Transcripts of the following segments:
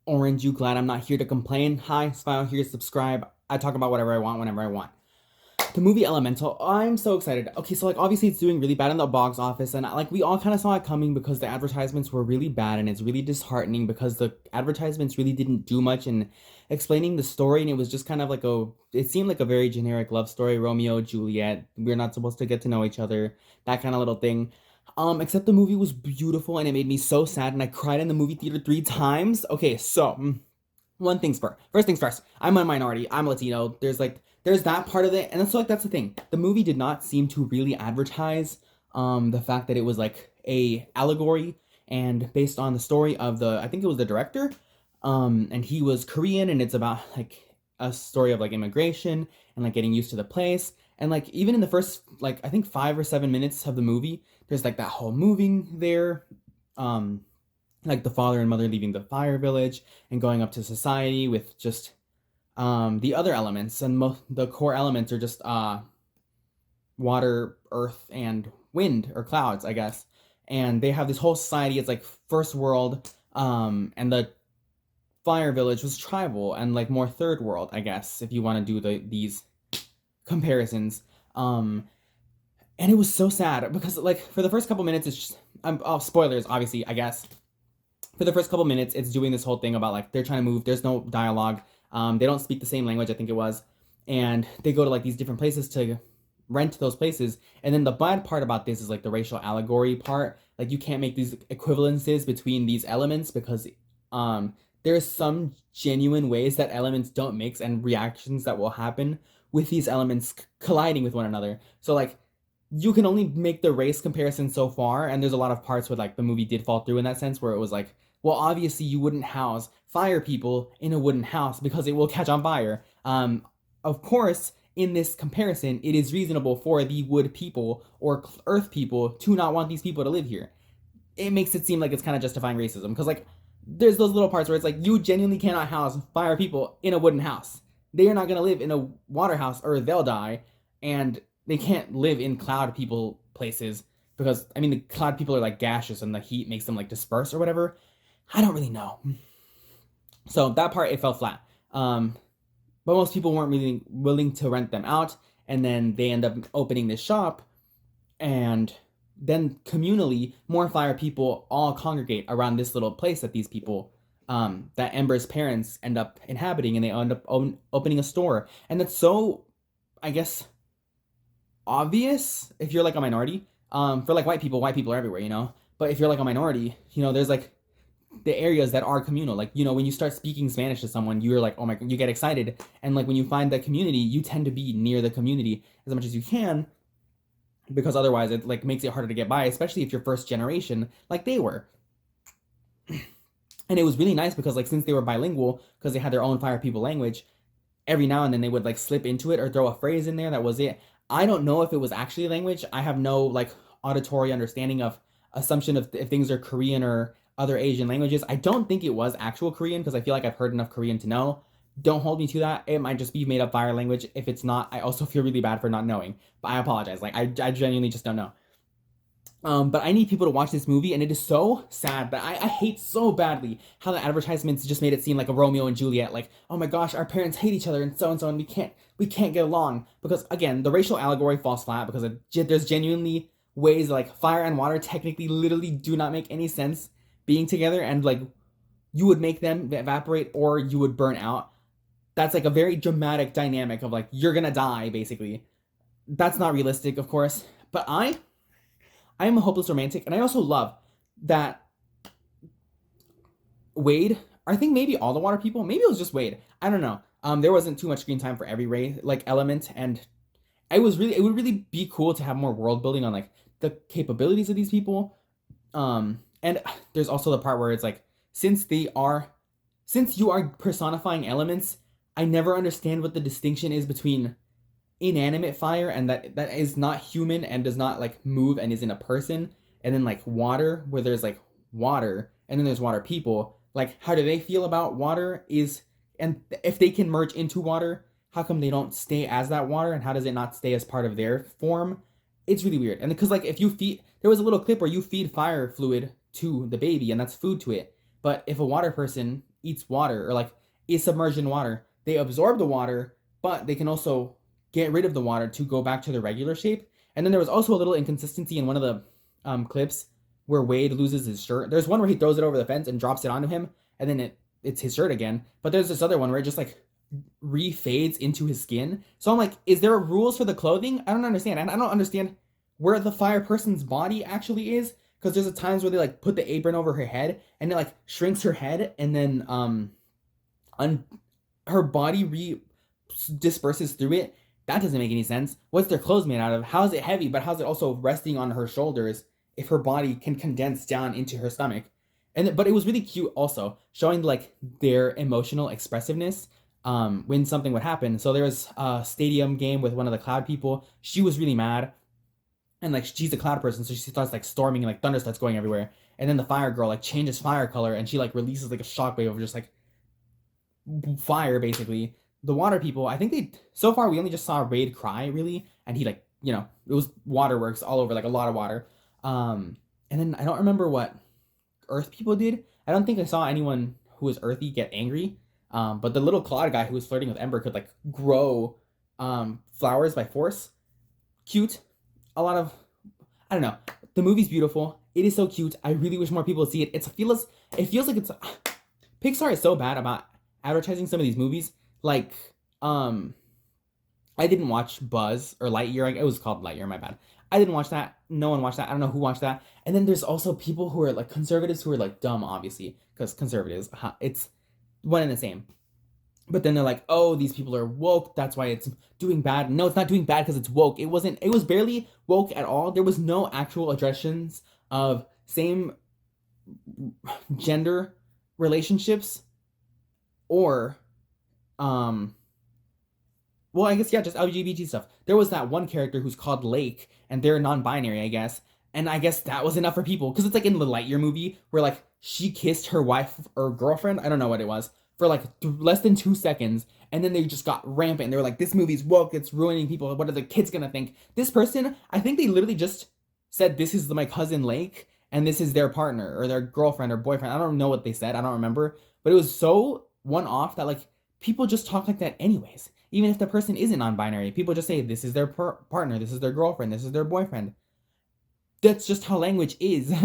Orange, you glad I'm not here to complain? Hi, smile here, subscribe. I talk about whatever I want whenever I want. The movie Elemental, I'm so excited. Okay, so like obviously it's doing really bad in the box office, and like we all kind of saw it coming because the advertisements were really bad, and it's really disheartening because the advertisements really didn't do much in explaining the story, and it was just kind of like it seemed like a very generic love story, Romeo, Juliet. We're not supposed to get to know each other, that kind of little thing. Except the movie was beautiful and it made me so sad, and I cried in the movie theater 3 times. Okay, so one thing's first. First things first. I'm a minority. I'm Latino. There's that part of it, and that's the thing. The movie did not seem to really advertise the fact that it was like a allegory and based on the story of the I think it was the director, and he was Korean, and it's about like a story of like immigration and like getting used to the place, and like even in the first like I think 5 or 7 minutes of the movie, there's like that whole moving there. Like the father and mother leaving the fire village and going up to society with just the other elements, and the core elements are just water, earth, and wind or clouds, I guess. And they have this whole society. It's like first world, and the fire village was tribal and like more third world, I guess, if you want to do these comparisons. And it was so sad because like for the first couple minutes, it's just oh, spoilers, obviously, I guess. For the first couple minutes, it's doing this whole thing about like they're trying to move. There's no dialogue. They don't speak the same language, I think it was, and they go to like these different places to rent those places. And then the bad part about this is like the racial allegory part. Like you can't make these equivalences between these elements because there's some genuine ways that elements don't mix and reactions that will happen with these elements colliding with one another. So like you can only make the race comparison so far, and there's a lot of parts where like the movie did fall through in that sense where it was like, well, obviously you wouldn't house fire people in a wooden house because it will catch on fire. Of course, in this comparison, it is reasonable for the wood people or earth people to not want these people to live here. It makes it seem like it's kind of justifying racism because like there's those little parts where it's like you genuinely cannot house fire people in a wooden house. They are not going to live in a water house or they'll die, and they can't live in cloud people places because I mean the cloud people are like gaseous and the heat makes them like disperse or whatever. I don't really know. So that part it fell flat. But most people weren't really willing to rent them out, and then they end up opening this shop, and then communally more fire people all congregate around this little place that these people that Ember's parents end up inhabiting, and they end up opening a store. And that's so, I guess, obvious if you're like a minority. For like white people are everywhere, you know. But if you're like a minority, you know, there's like the areas that are communal. Like, you know, when you start speaking Spanish to someone, you're like, oh my, you get excited. And like when you find that community, you tend to be near the community as much as you can because otherwise it like makes it harder to get by, especially if you're first generation like they were. And it was really nice because like since they were bilingual, because they had their own fire people language, every now and then they would like slip into it or throw a phrase in there that was it. I don't know if it was actually language. I have no like auditory understanding of assumption of if things are Korean or other Asian languages. I don't think it was actual Korean because I feel like I've heard enough Korean to know. Don't hold me to that. It might just be made up fire language. If it's not, I also feel really bad for not knowing. But I apologize. Like I genuinely just don't know. But I need people to watch this movie, and it is so sad that I hate so badly how the advertisements just made it seem like a Romeo and Juliet. Like, oh my gosh, our parents hate each other, and so, and we can't get along because again, the racial allegory falls flat because there's genuinely ways like fire and water technically, literally do not make any sense being together, and like you would make them evaporate or you would burn out. That's like a very dramatic dynamic of like you're gonna die basically. That's not realistic, of course, but I am a hopeless romantic, and I also love that Wade. I think maybe all the water people. Maybe it was just Wade. I don't know. There wasn't too much screen time for every ray like element, and it would really be cool to have more world building on like the capabilities of these people. And there's also the part where it's like since you are personifying elements, I never understand what the distinction is between inanimate fire and that is not human and does not like move and isn't a person, and then like water where there's like water and then there's water people. Like how do they feel about water is, and if they can merge into water, how come they don't stay as that water, and how does it not stay as part of their form? It's really weird. And because like if you feed, there was a little clip where you feed fire fluid to the baby and that's food to it, but if a water person eats water or like is submerged in water. They absorb the water, but they can also get rid of the water to go back to their regular shape. And then there was also a little inconsistency in one of the clips where Wade loses his shirt. There's one where he throws it over the fence and drops it onto him, and then it's his shirt again. But there's this other one where it just like refades into his skin. So I'm like, is there rules for the clothing? I don't understand. And I don't understand where the fire person's body actually is, because there's times where they like put the apron over her head and it like shrinks her head, and then her body disperses through it. That doesn't make any sense. What's their clothes made out of? How is it heavy, but how's it also resting on her shoulders if her body can condense down into her stomach? But it was really cute also, showing like their emotional expressiveness when something would happen. So there was a stadium game with one of the cloud people. She was really mad, and like she's a cloud person, so she starts like storming, and like thunder starts going everywhere. And then the fire girl like changes fire color, and she like releases like a shockwave of just like fire basically. The water people, I think so far we only just saw Raid cry really, and he like, you know, it was waterworks all over, like a lot of water. And then I don't remember what earth people did. I don't think I saw anyone who was earthy get angry. But the little cloud guy who was flirting with Ember could like grow flowers by force. Cute. A lot of, I don't know. The movie's beautiful. It is so cute. I really wish more people would see it. It feels like it's Pixar is so bad about advertising some of these movies. Like, I didn't watch Buzz or Lightyear. It was called Lightyear, my bad. I didn't watch that. No one watched that. I don't know who watched that. And then there's also people who are like conservatives who are like dumb, obviously, because conservatives, it's one and the same. But then they're like, oh, these people are woke. That's why it's doing bad. No, it's not doing bad because it's woke. It was barely woke at all. There was no actual addressions of same gender relationships or well, I guess, yeah, just LGBT stuff. There was that one character who's called Lake, and they're non-binary, I guess. And I guess that was enough for people. Because it's like in the Lightyear movie, where like she kissed her wife or girlfriend, I don't know what it was, for like less than 2 seconds. And then they just got rampant. They were like, this movie's woke, it's ruining people. What are the kids gonna think? This person, I think they literally just said, this is my cousin Lake, and this is their partner, or their girlfriend or boyfriend. I don't know what they said, I don't remember. But it was so one-off that like, people just talk like that anyways. Even if the person isn't non-binary, people just say this is their partner, this is their girlfriend, this is their boyfriend. That's just how language is.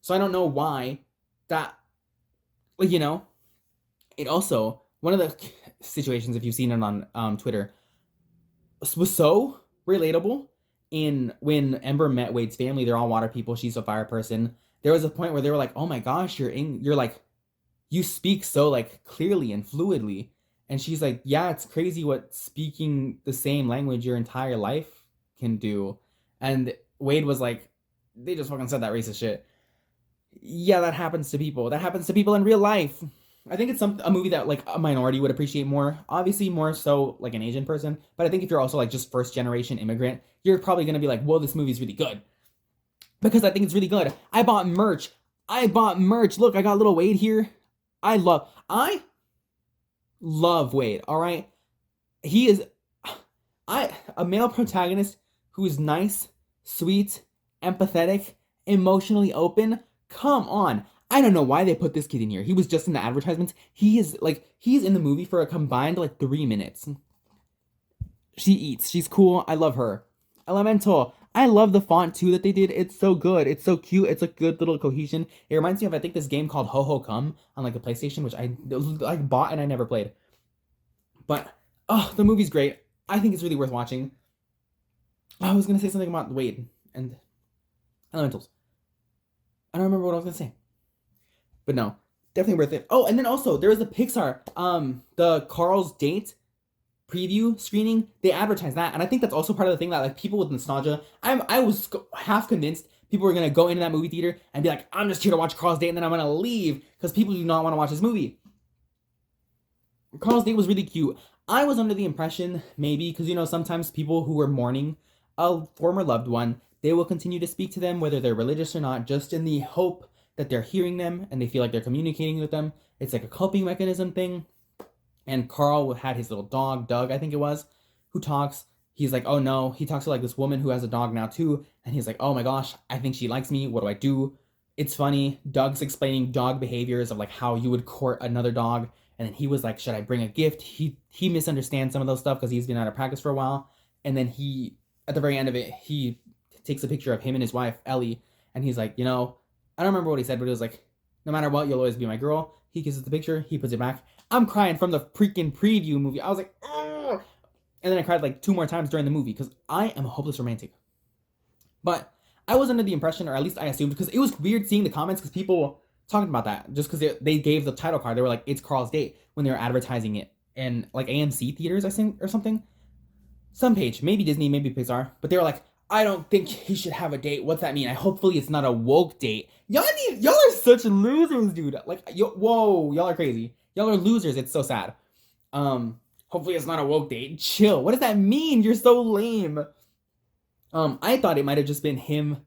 So I don't know why that, you know. It also, one of the situations, if you've seen it on Twitter, was so relatable. In when Ember met Wade's family, they're all water people, she's a fire person. There was a point where they were like, oh my gosh, you're like, you speak so like clearly and fluidly. And she's like, yeah, it's crazy what speaking the same language your entire life can do. And Wade was like, they just fucking said that racist shit. Yeah, that happens to people. That happens to people in real life. I think it's a movie that like a minority would appreciate more. Obviously more so like an Asian person. But I think if you're also like just first generation immigrant, you're probably going to be like, whoa, this movie's really good. Because I think it's really good. I bought merch. Look, I got little Wade here. I love Wade, all right? He is a male protagonist who is nice, sweet, empathetic, emotionally open. Come on. I don't know why they put this kid in here. He was just in the advertisements. He's in the movie for a combined like 3 minutes. She eats. She's cool. I love her. Elemental. I love the font too that they did. It's so good. It's so cute. It's a good little cohesion. It reminds me of, I think, this game called Ho Ho Come on like the PlayStation, which I bought and I never played. But oh, the movie's great. I think it's really worth watching. I was gonna say something about Wade and Elementals. I don't remember what I was gonna say. But no, definitely worth it. Oh, and then also there was the Pixar, the Carl's Date preview screening. They advertised that, and I think that's also part of the thing that like people with nostalgia. I was half convinced people were gonna go into that movie theater and be like, I'm just here to watch Carl's Date, and then I'm gonna leave because people do not want to watch this movie. Carl's Date was really cute. I was under the impression, maybe, because, you know, sometimes people who are mourning a former loved one, they will continue to speak to them, whether they're religious or not, just in the hope that they're hearing them and they feel like they're communicating with them. It's like a coping mechanism thing. And Carl had his little dog, Doug, I think it was, who talks. He's like, oh no. He talks to like this woman who has a dog now too. And he's like, oh my gosh, I think she likes me. What do I do? it's funny. Doug's explaining dog behaviors of like how you would court another dog, and then he was like, "Should I bring a gift?" He misunderstands some of those stuff because he's been out of practice for a while, and then he at the very end of it he takes a picture of him and his wife Ellie, and he's like, I don't remember what he said, but it was like, "No matter what, you'll always be my girl." He kisses the picture, he puts it back. I'm crying from the freaking preview movie. I was like, "Ugh." And then I cried like 2 more times during the movie because I am a hopeless romantic. But I was under the impression, or at least I assumed, because it was weird seeing the comments because people talking about that just because they gave the title card. They were like, "It's Carl's date," when they were advertising it in like AMC theaters, I think, or something. Some page, maybe Disney, maybe Pixar, but they were like, "I don't think he should have a date. What's that mean? Hopefully it's not a woke date." Y'all are such losers, dude. Like, whoa, y'all are crazy. Y'all are losers. It's so sad. Hopefully it's not a woke date. Chill. What does that mean? You're so lame. I thought it might have just been him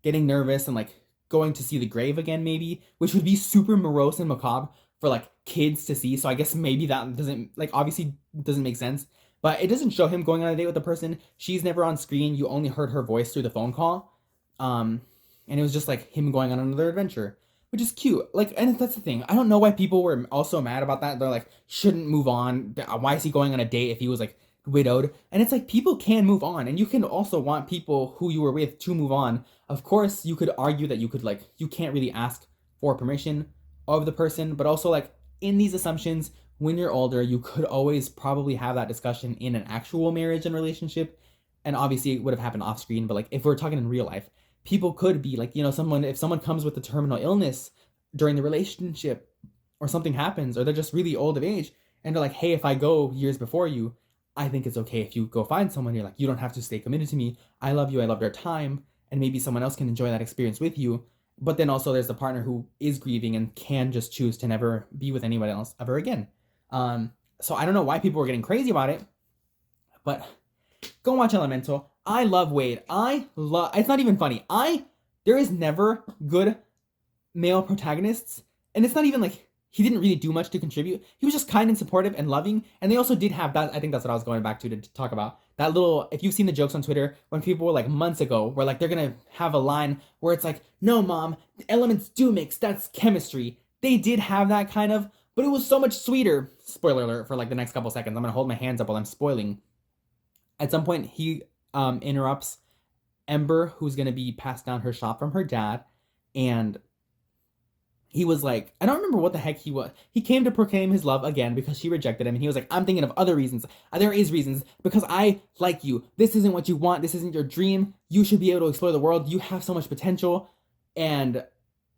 getting nervous and like going to see the grave again, maybe, which would be super morose and macabre for like kids to see. So I guess maybe that doesn't like obviously doesn't make sense. But it doesn't show him going on a date with the person. She's never on screen. You only heard her voice through the phone call. And it was just like him going on another adventure, which is cute. Like, and that's the thing. I don't know why people were also mad about that. They're like, shouldn't move on. Why is he going on a date if he was like widowed? And it's like, people can move on, and you can also want people who you were with to move on. Of course, you could argue that you can't really ask for permission of the person, but also like in these assumptions, when you're older, you could always probably have that discussion in an actual marriage and relationship. And obviously it would have happened off screen, but like if we're talking in real life, people could be like, if someone comes with a terminal illness during the relationship or something happens, or they're just really old of age and they're like, "Hey, if I go years before you, I think it's okay if you go find someone." You're like, "You don't have to stay committed to me. I love you. I love your time." And maybe someone else can enjoy that experience with you. But then also there's the partner who is grieving and can just choose to never be with anyone else ever again. So I don't know why people were getting crazy about it, but go watch Elemental. I love Wade. It's not even funny. There is never good male protagonists, and it's not even like he didn't really do much to contribute. He was just kind and supportive and loving, and they also did have that. I think that's what I was going back to talk about. That little, if you've seen the jokes on Twitter, when people were like months ago, where like they're gonna have a line where it's like, "No, mom, elements do mix. That's chemistry." They did have that kind of, but it was so much sweeter. Spoiler alert for like the next couple seconds. I'm gonna hold my hands up while I'm spoiling. At some point, he interrupts Ember, who's gonna be passed down her shop from her dad, and he was like, I don't remember what the heck he was. He came to proclaim his love again because she rejected him, and he was like, "I'm thinking of other reasons. There is reasons, because I like you. This isn't what you want. This isn't your dream. You should be able to explore the world. You have so much potential, and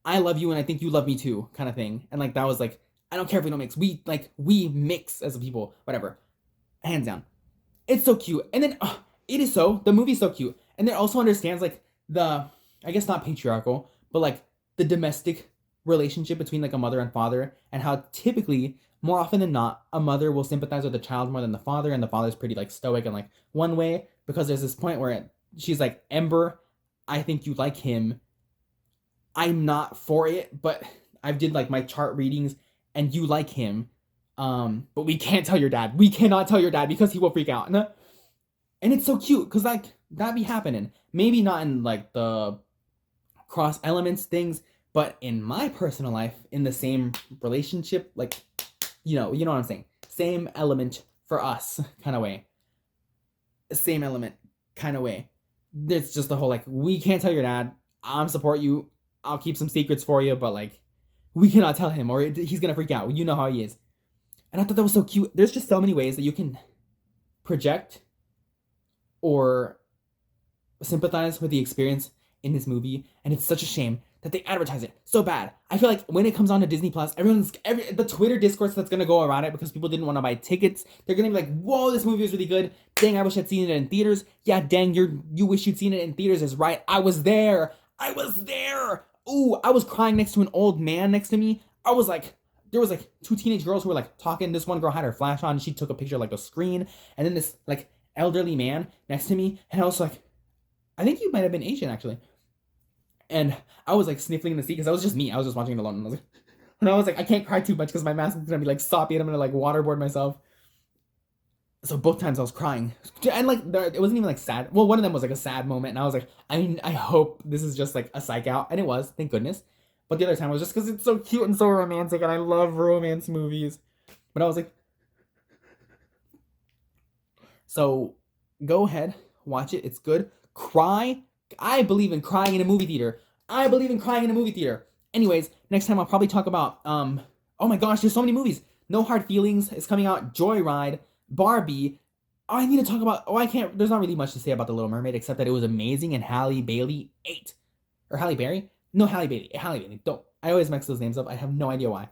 I love you, and I think you love me too," kind of thing. And like that was like, I don't care if we don't mix. We mix as a people, whatever. Hands down. It's so cute. And then the movie's so cute. And it also understands like I guess not patriarchal, but like the domestic relationship between like a mother and father, and how typically, more often than not, a mother will sympathize with the child more than the father, and the father's pretty like stoic and like one way, because there's this point where she's like, "Ember, I think you like him. I'm not for it, but I did like my chart readings and you like him. But we can't tell your dad. We cannot tell your dad because he will freak out." And it's so cute because like that be happening. Maybe not in like the cross elements things, but in my personal life, in the same relationship, like, you know what I'm saying? Same element for us kind of way. Same element kind of way. It's just the whole like, we can't tell your dad. I'll support you. I'll keep some secrets for you, but like, we cannot tell him or he's gonna freak out. You know how he is. And I thought that was so cute. There's just so many ways that you can project or sympathize with the experience in this movie, and it's such a shame that they advertise it so bad. I feel like when it comes on to Disney Plus, the Twitter discourse that's gonna go around it because people didn't want to buy tickets, they're gonna be like, "Whoa, this movie is really good. Dang, I wish I'd seen it in theaters." Yeah, dang, you wish you'd seen it in theaters is right. I was there. Ooh, I was crying next to an old man next to me. There was like 2 teenage girls who were like talking. This one girl had her flash on. She took a picture of like a screen, and then this like elderly man next to me, and I was like, I think he might have been Asian actually. And I was like sniffling in the seat because that was just me. I was just watching it alone. And I was like, I can't cry too much because my mask is gonna be like soppy and I'm gonna like waterboard myself. So both times I was crying, and like it wasn't even like sad. Well, one of them was like a sad moment, and I was like, I hope this is just like a psych out, and it was, thank goodness. But the other time was just because it's so cute and so romantic, and I love romance movies. But I was like, so go ahead, watch it. It's good. Cry. I believe in crying in a movie theater. I believe in crying in a movie theater. Anyways, next time I'll probably talk about oh my gosh, there's so many movies. No Hard Feelings is coming out. Joyride, Barbie. Oh, I need to talk about. Oh, I can't. There's not really much to say about The Little Mermaid except that it was amazing and Halle Bailey ate. Or Halle Berry? No, Halle Bailey. Halle Bailey. Don't. I always mix those names up. I have no idea why.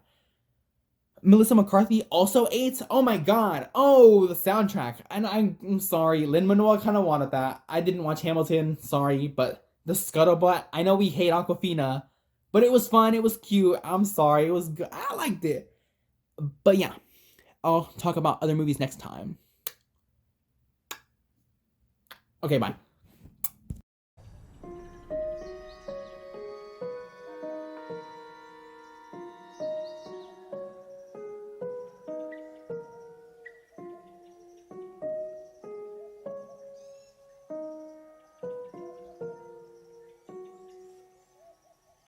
Melissa McCarthy also ate. Oh my god. Oh, the soundtrack. And I'm sorry. Lin-Manuel kind of wanted that. I didn't watch Hamilton. Sorry. But the Scuttlebutt. I know we hate Aquafina. But it was fun. It was cute. I'm sorry. It was good. I liked it. But yeah. I'll talk about other movies next time. Okay, bye.